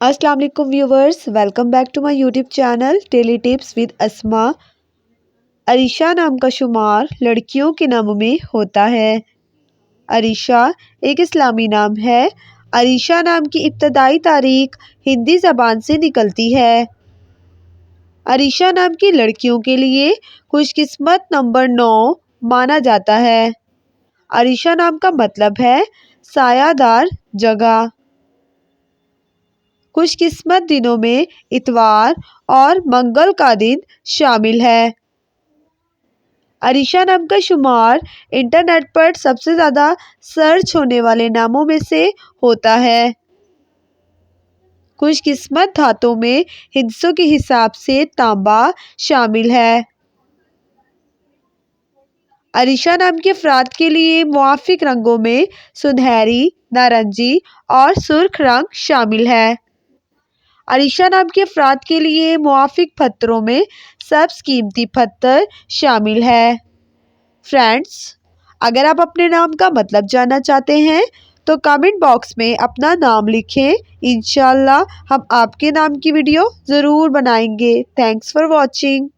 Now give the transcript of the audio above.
अस्सलाम वालेकुम viewers, welcome back to my YouTube channel daily tips with Asma. Arisha नाम का शुमार लड़कियों के नामों में होता है। अरीशा एक इस्लामी नाम है। अरीशा नाम की इब्तदाई तारीख हिंदी ज़बान से निकलती है। अरीशा नाम की लड़कियों के लिए खुशकिस्मत नंबर 9 माना जाता है। अरीशा नाम का मतलब है सायादार जगह। खुशकिस्मत दिनों में इतवार और मंगल का दिन शामिल है। अरीशा नाम का शुमार इंटरनेट पर सबसे ज़्यादा सर्च होने वाले नामों में से होता है। खुशकिस्मत धातों में हिस्सों के हिसाब से तांबा शामिल है। अरीशा नाम के अफराद के लिए मुआफिक रंगों में सुनहरी, नारंगी और सुर्ख रंग शामिल है। अरीशा नाम के अफराद के लिए मुआफिक पत्थरों में सब्ज कीमती पत्थर शामिल है। फ्रेंड्स, अगर आप अपने नाम का मतलब जानना चाहते हैं तो कमेंट बॉक्स में अपना नाम लिखें। इंशाल्लाह हम आपके नाम की वीडियो ज़रूर बनाएंगे। Thanks for watching.